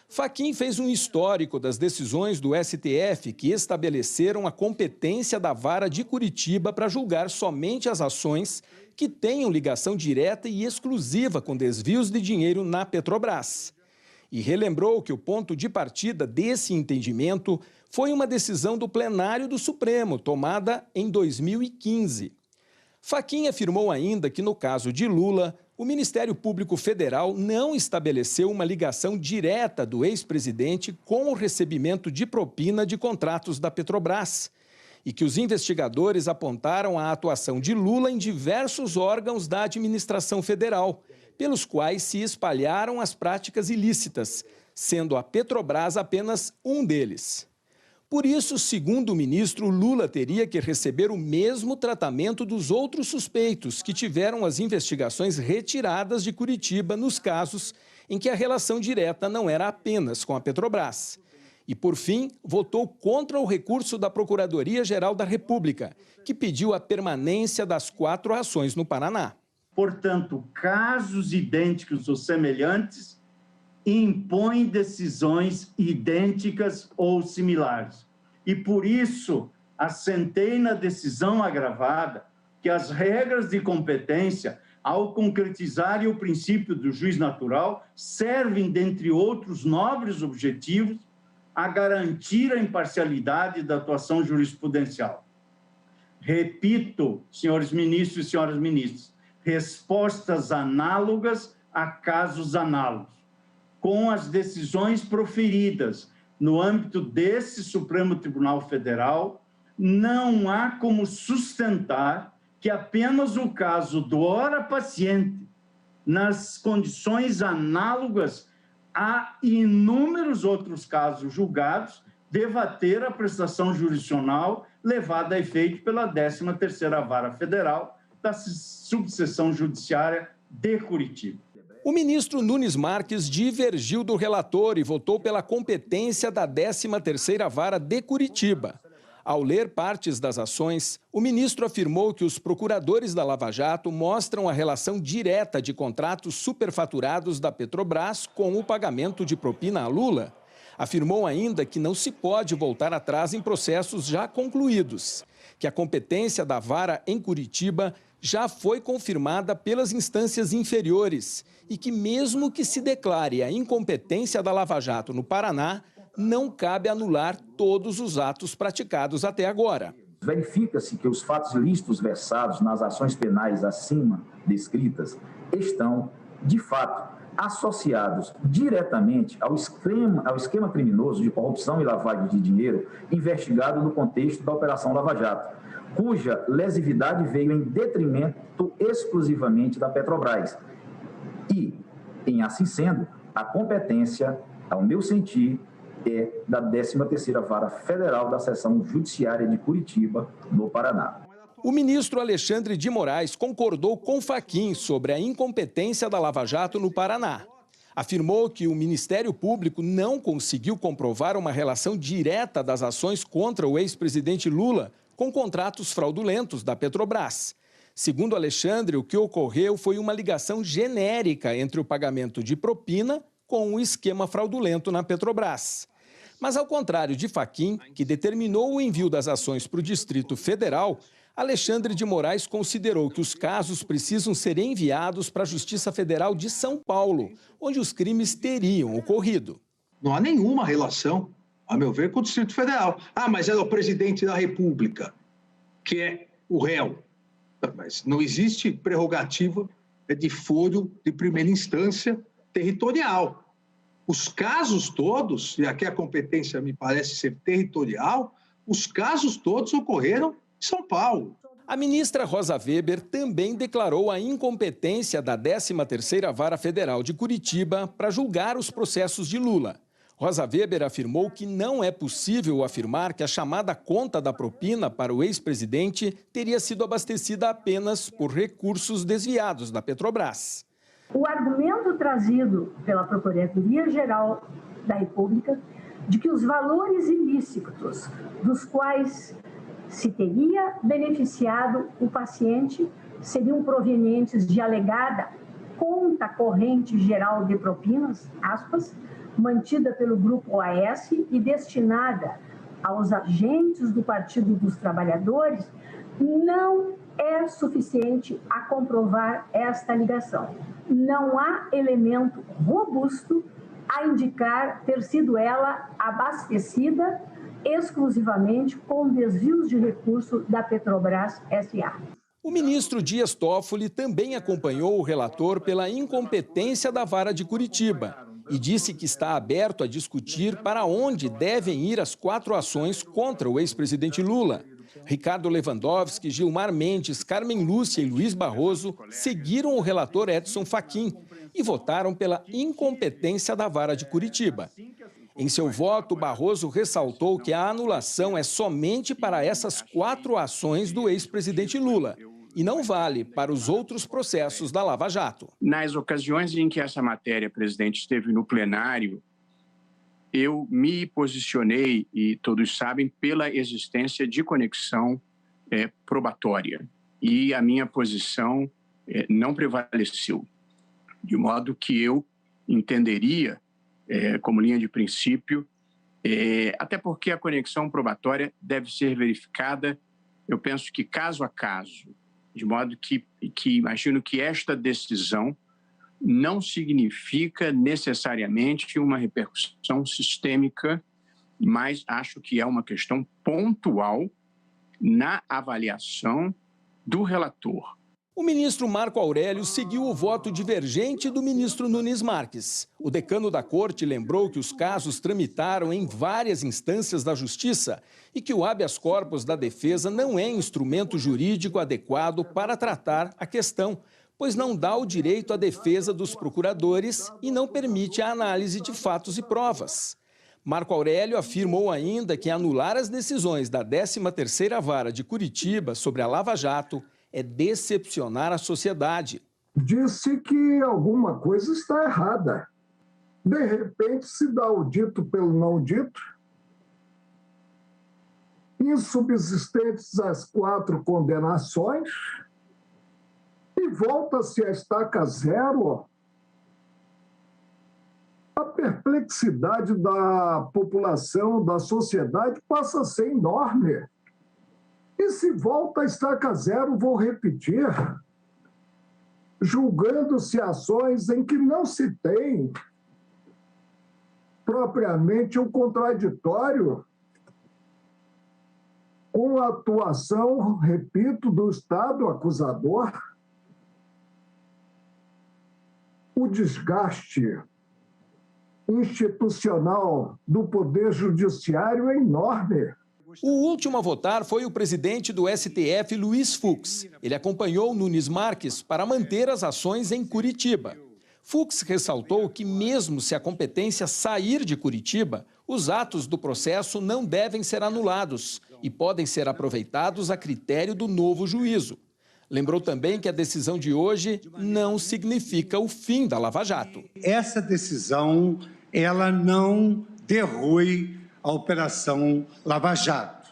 Speaker 23: Fachin fez um histórico das decisões do STF que estabeleceram a competência da Vara de Curitiba para julgar somente as ações que tenham ligação direta e exclusiva com desvios de dinheiro na Petrobras. E relembrou que o ponto de partida desse entendimento foi uma decisão do plenário do Supremo, tomada em 2015. Fachin afirmou ainda que, no caso de Lula, o Ministério Público Federal não estabeleceu uma ligação direta do ex-presidente com o recebimento de propina de contratos da Petrobras e que os investigadores apontaram a atuação de Lula em diversos órgãos da administração federal, pelos quais se espalharam as práticas ilícitas, sendo a Petrobras apenas um deles. Por isso, segundo o ministro, Lula teria que receber o mesmo tratamento dos outros suspeitos que tiveram as investigações retiradas de Curitiba nos casos em que a relação direta não era apenas com a Petrobras. E, por fim, votou contra o recurso da Procuradoria-Geral da República, que pediu a permanência das 4 ações no Paraná.
Speaker 3: Portanto, casos idênticos ou semelhantes impõem decisões idênticas ou similares. E por isso, assentei na decisão agravada que as regras de competência, ao concretizarem o princípio do juiz natural, servem, dentre outros nobres objetivos, a garantir a imparcialidade da atuação jurisprudencial. Repito, senhores ministros e senhoras ministras, respostas análogas a casos análogos, com as decisões proferidas no âmbito desse Supremo Tribunal Federal, não há como sustentar que apenas o caso do ora paciente, nas condições análogas a inúmeros outros casos julgados, deva ter a prestação jurisdicional levada a efeito pela 13ª Vara Federal da Subseção Judiciária de Curitiba.
Speaker 23: O ministro Nunes Marques divergiu do relator e votou pela competência da 13ª Vara de Curitiba. Ao ler partes das ações, o ministro afirmou que os procuradores da Lava Jato mostram a relação direta de contratos superfaturados da Petrobras com o pagamento de propina a Lula. Afirmou ainda que não se pode voltar atrás em processos já concluídos, que a competência da vara em Curitiba já foi confirmada pelas instâncias inferiores e que, mesmo que se declare a incompetência da Lava Jato no Paraná, não cabe anular todos os atos praticados até agora.
Speaker 5: Verifica-se que os fatos ilícitos versados nas ações penais acima descritas estão, de fato, associados diretamente ao esquema criminoso de corrupção e lavagem de dinheiro investigado no contexto da Operação Lava Jato, cuja lesividade veio em detrimento exclusivamente da Petrobras. E, em assim sendo, a competência, ao meu sentir, é da 13ª Vara Federal da Seção Judiciária de Curitiba, no Paraná.
Speaker 23: O ministro Alexandre de Moraes concordou com Fachin sobre a incompetência da Lava Jato no Paraná. Afirmou que o Ministério Público não conseguiu comprovar uma relação direta das ações contra o ex-presidente Lula com contratos fraudulentos da Petrobras. Segundo Alexandre, o que ocorreu foi uma ligação genérica entre o pagamento de propina com o esquema fraudulento na Petrobras. Mas, ao contrário de Fachin, que determinou o envio das ações para o Distrito Federal, Alexandre de Moraes considerou que os casos precisam ser enviados para a Justiça Federal de São Paulo, onde os crimes teriam ocorrido.
Speaker 6: Não há nenhuma relação, a meu ver, com o Distrito Federal. Ah, mas é o presidente da República, que é o réu. Mas não existe prerrogativa de foro de primeira instância territorial. Os casos todos, e aqui a competência me parece ser territorial, os casos todos ocorreram em São Paulo.
Speaker 23: A ministra Rosa Weber também declarou a incompetência da 13ª Vara Federal de Curitiba para julgar os processos de Lula. Rosa Weber afirmou que não é possível afirmar que a chamada conta da propina para o ex-presidente teria sido abastecida apenas por recursos desviados da Petrobras.
Speaker 24: O argumento trazido pela Procuradoria-Geral da República de que os valores ilícitos dos quais se teria beneficiado o paciente seriam provenientes de alegada conta corrente geral de propinas, aspas, mantida pelo Grupo OAS e destinada aos agentes do Partido dos Trabalhadores, não é suficiente a comprovar esta ligação. Não há elemento robusto a indicar ter sido ela abastecida exclusivamente com desvios de recurso da Petrobras S.A.
Speaker 23: O ministro Dias Toffoli também acompanhou o relator pela incompetência da Vara de Curitiba e disse que está aberto a discutir para onde devem ir as 4 ações contra o ex-presidente Lula. Ricardo Lewandowski, Gilmar Mendes, Carmen Lúcia e Luiz Barroso seguiram o relator Edson Fachin e votaram pela incompetência da Vara de Curitiba. Em seu voto, Barroso ressaltou que a anulação é somente para essas 4 ações do ex-presidente Lula e não vale para os outros processos da Lava Jato.
Speaker 25: Nas ocasiões em que essa matéria, presidente, esteve no plenário, eu me posicionei, e todos sabem, pela existência de conexão probatória. E a minha posição não prevaleceu. De modo que eu entenderia, como linha de princípio, até porque a conexão probatória deve ser verificada, eu penso que caso a caso, de modo que imagino que esta decisão não significa necessariamente uma repercussão sistêmica, mas acho que é uma questão pontual na avaliação do relator.
Speaker 23: O ministro Marco Aurélio seguiu o voto divergente do ministro Nunes Marques. O decano da corte lembrou que os casos tramitaram em várias instâncias da justiça e que o habeas corpus da defesa não é instrumento jurídico adequado para tratar a questão, pois não dá o direito à defesa dos procuradores e não permite a análise de fatos e provas. Marco Aurélio afirmou ainda que anular as decisões da 13ª Vara de Curitiba sobre a Lava Jato é decepcionar a sociedade.
Speaker 7: Disse que alguma coisa está errada. De repente, se dá o dito pelo não dito. Insubsistentes as 4 condenações e volta-se a estaca zero. A perplexidade da população, da sociedade, passa a ser enorme. E se volta a estaca zero, vou repetir, julgando-se ações em que não se tem propriamente um contraditório com a atuação, repito, do Estado acusador, o desgaste institucional do Poder Judiciário é enorme.
Speaker 23: O último a votar foi o presidente do STF, Luiz Fux. Ele acompanhou Nunes Marques para manter as ações em Curitiba. Fux ressaltou que, mesmo se a competência sair de Curitiba, os atos do processo não devem ser anulados e podem ser aproveitados a critério do novo juízo. Lembrou também que a decisão de hoje não significa o fim da Lava Jato.
Speaker 8: Essa decisão, ela não derrui a Operação Lava Jato.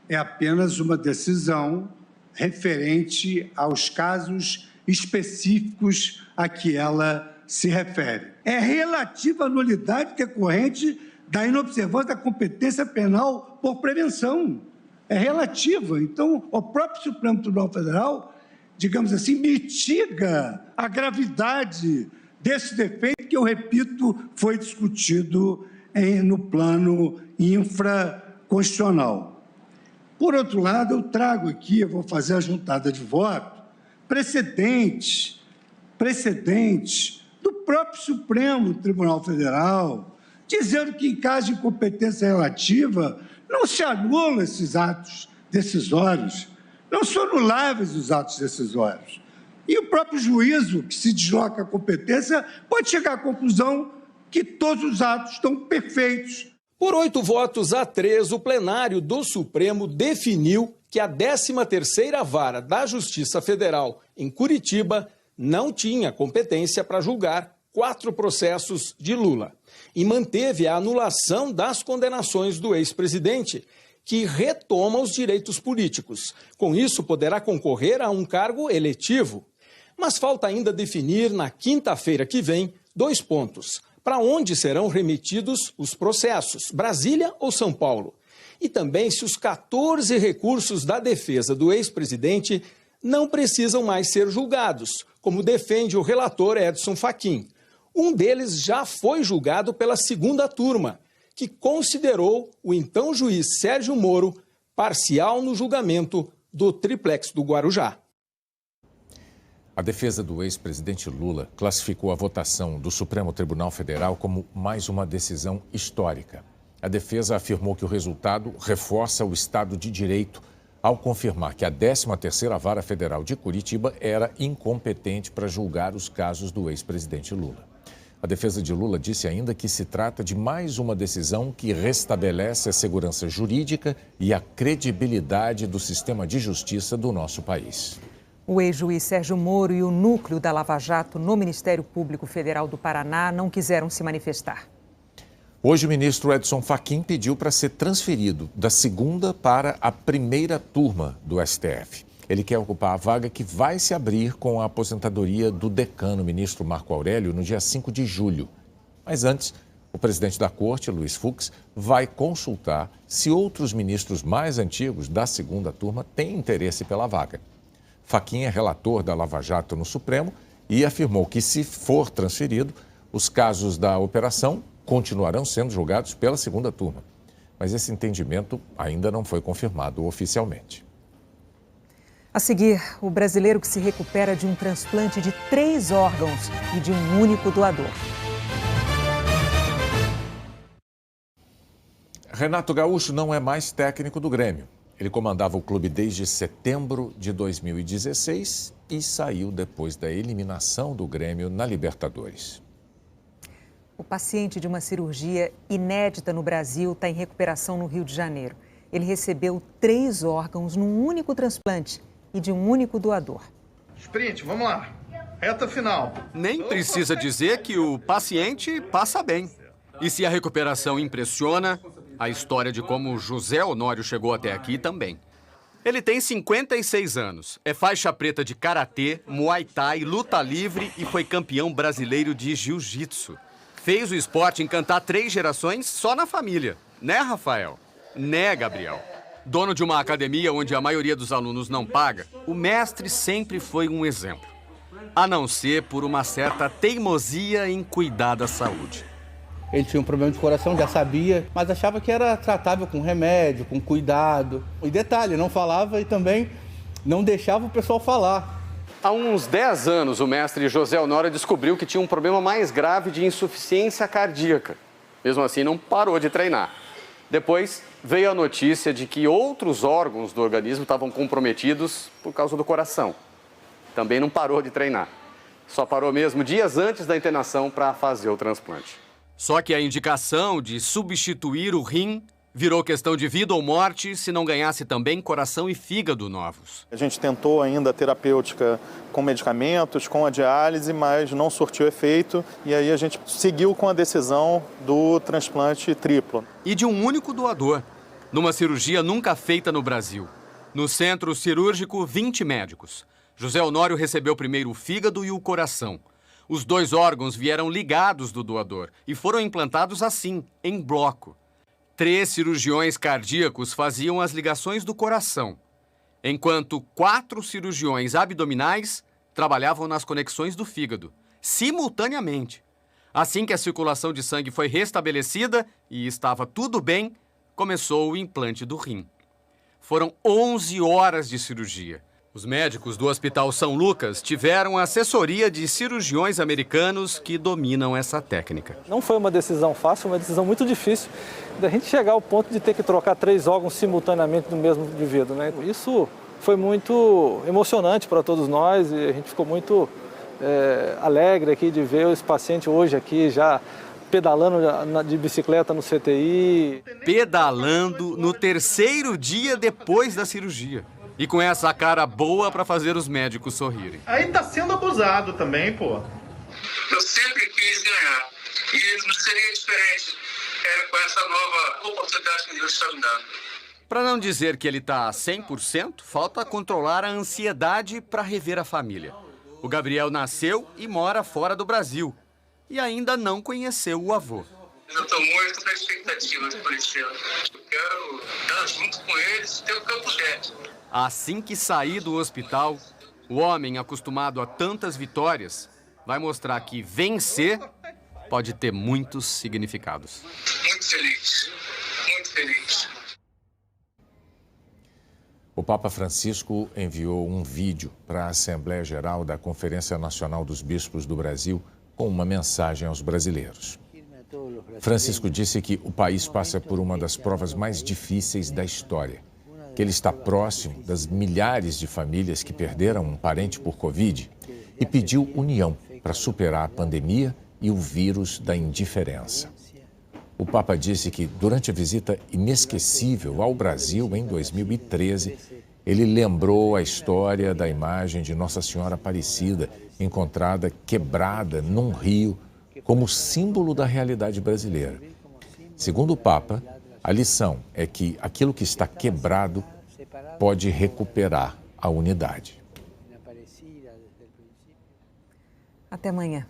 Speaker 8: É apenas uma decisão referente aos casos específicos a que ela se refere. É relativa à nulidade decorrente da inobservância da competência penal por prevenção. É relativa. Então, o próprio Supremo Tribunal Federal, digamos assim, mitiga a gravidade desse defeito que, eu repito, foi discutido no plano infraconstitucional. Por outro lado, eu trago aqui, eu vou fazer a juntada de voto, precedentes do próprio Supremo Tribunal Federal, dizendo que, em caso de incompetência relativa, não se anula esses atos decisórios, não são anuláveis os atos decisórios. E o próprio juízo, que se desloca a competência, pode chegar à conclusão que todos os atos estão perfeitos.
Speaker 23: Por 8 votos a 3, o plenário do Supremo definiu que a 13ª Vara da Justiça Federal em Curitiba não tinha competência para julgar 4 processos de Lula e manteve a anulação das condenações do ex-presidente, que retoma os direitos políticos. Com isso, poderá concorrer a um cargo eletivo. Mas falta ainda definir, na quinta-feira que vem, 2 pontos. Para onde serão remetidos os processos, Brasília ou São Paulo? E também se os 14 recursos da defesa do ex-presidente não precisam mais ser julgados, como defende o relator Edson Fachin. Um deles já foi julgado pela 2ª turma, que considerou o então juiz Sérgio Moro parcial no julgamento do triplex do Guarujá.
Speaker 2: A defesa do ex-presidente Lula classificou a votação do Supremo Tribunal Federal como mais uma decisão histórica. A defesa afirmou que o resultado reforça o Estado de Direito ao confirmar que a 13ª Vara Federal de Curitiba era incompetente para julgar os casos do ex-presidente Lula. A defesa de Lula disse ainda que se trata de mais uma decisão que restabelece a segurança jurídica e a credibilidade do sistema de justiça do nosso país.
Speaker 1: O ex-juiz Sérgio Moro e o núcleo da Lava Jato no Ministério Público Federal do Paraná não quiseram se manifestar.
Speaker 2: Hoje, o ministro Edson Fachin pediu para ser transferido da 2ª para a 1ª turma do STF. Ele quer ocupar a vaga que vai se abrir com a aposentadoria do decano, ministro Marco Aurélio, no dia 5 de julho. Mas antes, o presidente da corte, Luiz Fux, vai consultar se outros ministros mais antigos da segunda turma têm interesse pela vaga. Fachin é relator da Lava Jato no Supremo e afirmou que, se for transferido, os casos da operação continuarão sendo julgados pela segunda turma. Mas esse entendimento ainda não foi confirmado oficialmente.
Speaker 1: A seguir, o brasileiro que se recupera de um transplante de 3 órgãos e de um único doador.
Speaker 2: Renato Gaúcho não é mais técnico do Grêmio. Ele comandava o clube desde setembro de 2016 e saiu depois da eliminação do Grêmio na Libertadores.
Speaker 1: O paciente de uma cirurgia inédita no Brasil está em recuperação no Rio de Janeiro. Ele recebeu 3 órgãos num único transplante e de um único doador.
Speaker 9: Sprint, vamos lá. Reta final.
Speaker 10: Nem precisa dizer que o paciente passa bem. E se a recuperação impressiona, a história de como José Honório chegou até aqui também. Ele tem 56 anos, é faixa preta de karatê, muay thai, luta livre e foi campeão brasileiro de jiu-jitsu. Fez o esporte encantar 3 gerações só na família. Né, Rafael? Né, Gabriel? Dono de uma academia onde a maioria dos alunos não paga, o mestre sempre foi um exemplo. A não ser por uma certa teimosia em cuidar da saúde.
Speaker 12: Ele tinha um problema de coração, já sabia, mas achava que era tratável com remédio, com cuidado. E detalhe, não falava e também não deixava o pessoal falar.
Speaker 10: Há uns 10 anos, o mestre José Honório descobriu que tinha um problema mais grave de insuficiência cardíaca. Mesmo assim, não parou de treinar. Depois, veio a notícia de que outros órgãos do organismo estavam comprometidos por causa do coração. Também não parou de treinar. Só parou mesmo dias antes da internação para fazer o transplante. Só que a indicação de substituir o rim virou questão de vida ou morte se não ganhasse também coração e fígado novos.
Speaker 14: A gente tentou ainda a terapêutica com medicamentos, com a diálise, mas não surtiu efeito. E aí a gente seguiu com a decisão do transplante triplo.
Speaker 10: E de um único doador, numa cirurgia nunca feita no Brasil. No centro cirúrgico, 20 médicos. José Honório recebeu primeiro o fígado e o coração. Os 2 órgãos vieram ligados do doador e foram implantados assim, em bloco. 3 cirurgiões cardíacos faziam as ligações do coração, enquanto 4 cirurgiões abdominais trabalhavam nas conexões do fígado, simultaneamente. Assim que a circulação de sangue foi restabelecida e estava tudo bem, começou o implante do rim. Foram 11 horas de cirurgia. Os médicos do Hospital São Lucas tiveram assessoria de cirurgiões americanos que dominam essa técnica.
Speaker 15: Não foi uma decisão fácil, uma decisão muito difícil da gente chegar ao ponto de ter que trocar 3 órgãos simultaneamente no mesmo indivíduo, né? Isso foi muito emocionante para todos nós e a gente ficou muito alegre aqui de ver esse paciente hoje aqui já pedalando de bicicleta no CTI.
Speaker 10: Pedalando no 3º dia depois da cirurgia. E com essa cara boa para fazer os médicos sorrirem.
Speaker 9: Aí tá sendo abusado também, pô.
Speaker 26: Eu sempre quis ganhar. E não seria diferente com essa nova oportunidade que Deus está me dando.
Speaker 10: Para não dizer que ele tá 100%, falta controlar a ansiedade para rever a família. O Gabriel nasceu e mora fora do Brasil. E ainda não conheceu o avô.
Speaker 26: Eu estou muito na expectativa por esse ano. Eu quero estar junto com eles e ter o campo certo.
Speaker 10: Assim que sair do hospital, o homem acostumado a tantas vitórias vai mostrar que vencer pode ter muitos significados.
Speaker 26: Muito feliz, muito feliz.
Speaker 2: O Papa Francisco enviou um vídeo para a Assembleia Geral da Conferência Nacional dos Bispos do Brasil com uma mensagem aos brasileiros. Francisco disse que o país passa por uma das provas mais difíceis da história, que ele está próximo das milhares de famílias que perderam um parente por Covid e pediu união para superar a pandemia e o vírus da indiferença. O Papa disse que, durante a visita inesquecível ao Brasil em 2013, ele lembrou a história da imagem de Nossa Senhora Aparecida, encontrada quebrada num rio, como símbolo da realidade brasileira. Segundo o Papa, a lição é que aquilo que está quebrado pode recuperar a unidade.
Speaker 1: Até amanhã.